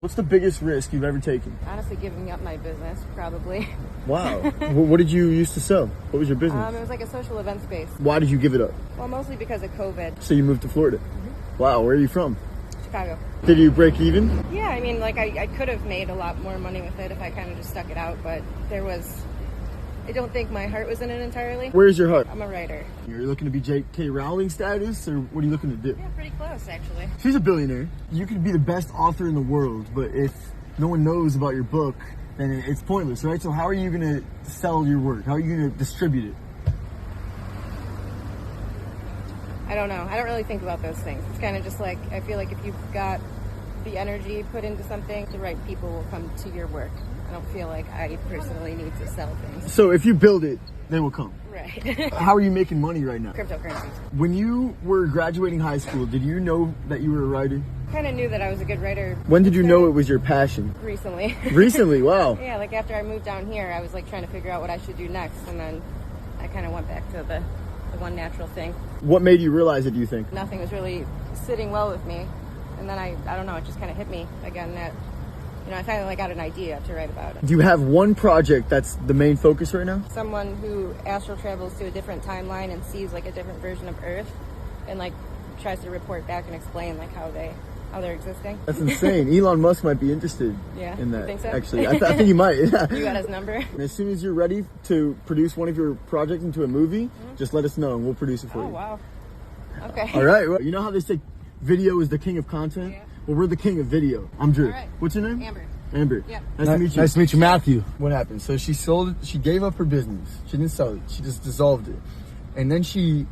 What's the biggest risk you've ever taken? Honestly, giving up my business, probably. Wow. What did you used to sell? What was your business? It was like a social event space. Why did you give it up? Well, mostly because of COVID. So you moved to Florida? Wow, where are you from? Chicago. Did you break even? Yeah, I mean, like, I could have made a lot more money with it if I kind of just stuck it out, but I don't think my heart was in it entirely. Where's your heart? I'm a writer. You're looking to be J.K. Rowling status, or what are you looking to do? Yeah, pretty close, actually. She's a billionaire. You could be the best author in the world, but if no one knows about your book, then it's pointless, right? So how are you going to sell your work? How are you going to distribute it? I don't know. I don't really think about those things. It's kind of just like, I feel like if you've got the energy put into something, the right people will come to your work. I don't feel like I personally need to sell things. So if you build it, they will come. Right. How are you making money right now? Cryptocurrency. When you were graduating high school, did you know that you were a writer? Kind of knew that I was a good writer. When did you know it was your passion? Recently. Recently, wow. Yeah, like after I moved down here, I was like trying to figure out what I should do next, and then I kind of went back to the one natural thing. What made you realize it, do you think? Nothing was really sitting well with me, and then I don't know, it just kind of hit me again that, I finally got an idea to write about it. Do you have one project that's the main focus right now? Someone who astral travels to a different timeline and sees like a different version of Earth, and like tries to report back and explain like how they're existing. That's insane. Elon Musk might be interested in that. You think so? Actually, I think he might. You got his number? And as soon as you're ready to produce one of your projects into a movie, just let us know and we'll produce it for you. Oh, wow. Okay. All right. Well, you know how they say video is the king of content? Yeah. Well, we're the king of video. I'm Drew. All right. What's your name? Amber. Amber. Yeah. Nice to meet you. Nice to meet you, Matthew. What happened? So she gave up her business. She didn't sell it. She just dissolved it. And then she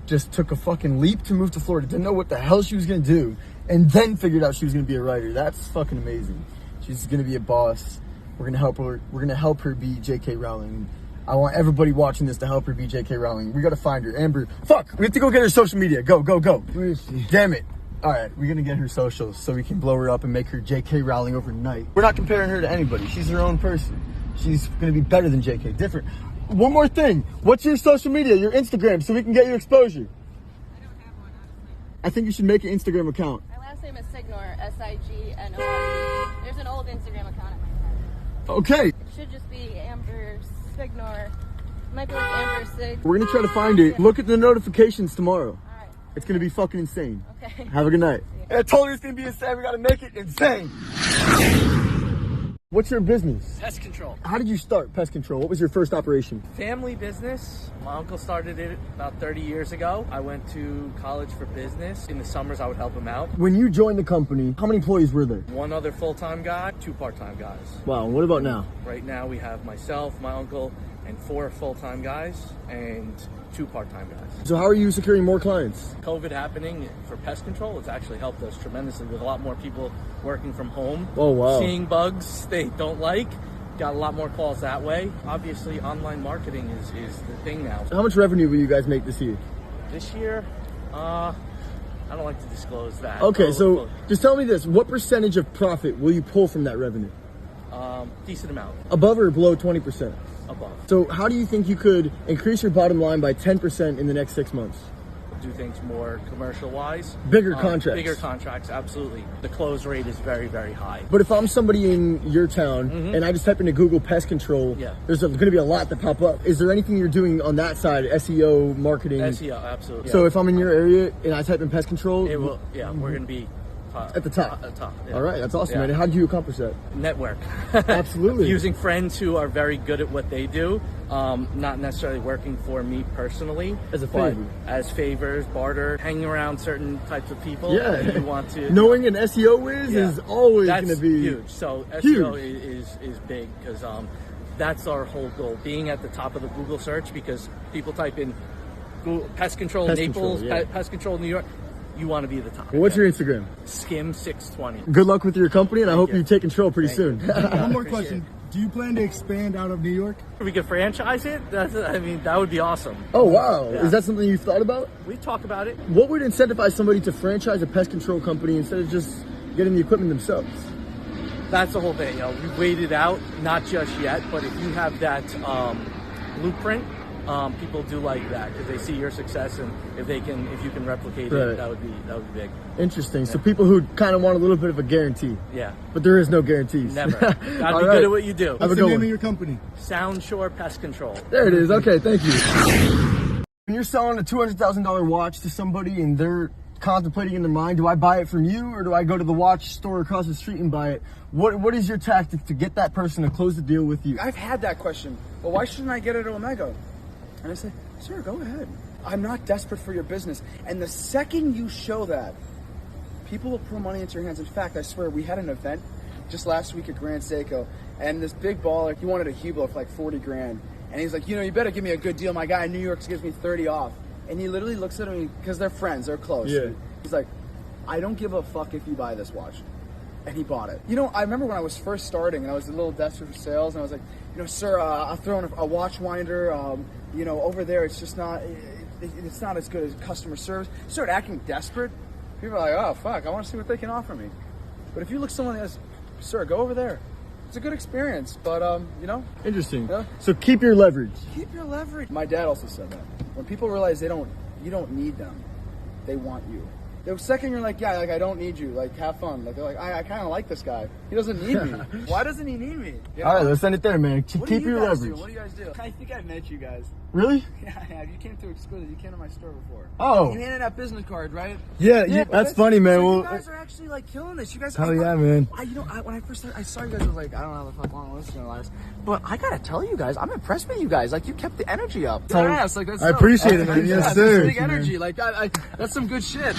just took a fucking leap to move to Florida. Didn't know what the hell she was going to do. And then figured out she was going to be a writer. That's fucking amazing. She's going to be a boss. We're going to help her. We're going to help her be J.K. Rowling. I want everybody watching this to help her be J.K. Rowling. We got to find her. Amber, fuck. We have to go get her social media. Go, go, go. Where is she? Damn it. All right, we're going to get her socials so we can blow her up and make her J.K. Rowling overnight. We're not comparing her to anybody. She's her own person. She's going to be better than J.K. Different. One more thing. What's your social media, your Instagram, so we can get your exposure? I don't have one, honestly. I think you should make an Instagram account. My last name is Signor, Signor. There's an old Instagram account in my head. Okay. It should just be Amber Signor. It might be like Amber Sig. We're going to try to find it. Look at the notifications tomorrow. All right. It's going to be fucking insane. Okay. Have a good night. I told her it's going to be insane. We got to make it insane. What's your business? Pest control. How did you start Pest Control? What was your first operation? Family business. My uncle started it about 30 years ago. I went to college for business. In the summers, I would help him out. When you joined the company, how many employees were there? One other full-time guy, 2 part-time guys. Wow, and what about now? Right now, we have myself, my uncle, and 4 full-time guys and 2 part-time guys. So how are you securing more clients? COVID happening for pest control, it's actually helped us tremendously with a lot more people working from home. Oh, wow. Seeing bugs they don't like. Got a lot more calls that way. Obviously, online marketing is the thing now. How much revenue will you guys make this year? This year, I don't like to disclose that. Okay, so just tell me this. What percentage of profit will you pull from that revenue? Decent amount. Above or below 20%? Above. So how do you think you could increase your bottom line by 10% in the next 6 months? Do things more commercial-wise. Bigger contracts. Bigger contracts, absolutely. The close rate is very, very high. But if I'm somebody in your town and I just type into Google Pest Control, there's going to be a lot that pop up. Is there anything you're doing on that side, SEO, marketing? SEO, absolutely. So if I'm in your area and I type in Pest Control, it will. Yeah, we're going to be at the top. At the top. Yeah. All right, that's awesome, Yeah. man. How did you accomplish that? Network. Absolutely. Using friends who are very good at what they do, not necessarily working for me personally. As a favor. As favors, barter, hanging around certain types of people. Yeah. That you want to. Knowing an SEO whiz is always going to be huge. So huge. SEO is big because that's our whole goal, being at the top of the Google search, because people type in Google, pest control Naples, pest control New York. You want to be at the top. Well, what's your Instagram? Skim620. Good luck with your company, and I hope you take control pretty soon. One more question. Do you plan to expand out of New York? If we could franchise it, that would be awesome. Oh, wow. Yeah. Is that something you've thought about? We talk about it. What would incentivize somebody to franchise a pest control company instead of just getting the equipment themselves? That's the whole thing. We waited out, not just yet, but if you have that blueprint people do like that because they see your success, and if you can replicate Right. it, that would be big. Interesting. So people who kind of want a little bit of a guarantee, Yeah, but there is no guarantees. never. Gotta be All good right. at what you do. Have What's a the good name one. of your company? Sound Shore Pest Control. There it is. Okay, thank you. When you're selling a $200,000 watch to somebody and they're contemplating in their mind, do I buy it from you or do I go to the watch store across the street and buy it? What is your tactic to get that person to close the deal with you? I've had that question. Well, why shouldn't I get it at Omega? And I say, sir, go ahead. I'm not desperate for your business. And the second you show that, people will pour money into your hands. In fact, I swear, we had an event just last week at Grand Seiko, and this big baller, he wanted a Hublot for like 40 grand. And he's like, you better give me a good deal. My guy in New York gives me 30 off. And he literally looks at me, because they're friends, they're close. Yeah. He's like, I don't give a fuck if you buy this watch. And he bought it. I remember when I was first starting and I was a little desperate for sales, and I was like, sir, I'll throw in a watch winder. Over there, it's just not, it's not as good as customer service. Start acting desperate. People are like, oh, fuck, I want to see what they can offer me. But if you look someone else, sir, go over there. It's a good experience, but, Interesting. Yeah. So keep your leverage. keep your leverage. My dad also said that. When people realize you don't need them, they want you. The second you're like, yeah, like I don't need you, like have fun. Like they're like, I kind of like this guy. He doesn't need me. Why doesn't he need me? You know? All right, let's end it there, man. What do Keep you your guys leverage. do? What do you guys do? I think I met you guys. Really? Yeah, you came to Exquisite. You came to my store before. Oh. You handed out business cards, right? Yeah, that's funny, man. So Well, you guys are actually like killing this. You guys. hell yeah, man. When I first started, I saw you guys, I was like, I don't know how the fuck long this is gonna last. But I gotta tell you guys, I'm impressed with you guys. Like you kept the energy up. Tell- Yes, like that's I dope. appreciate it, man. Yeah, Yes, that's sir. big energy. Like that's some good shit.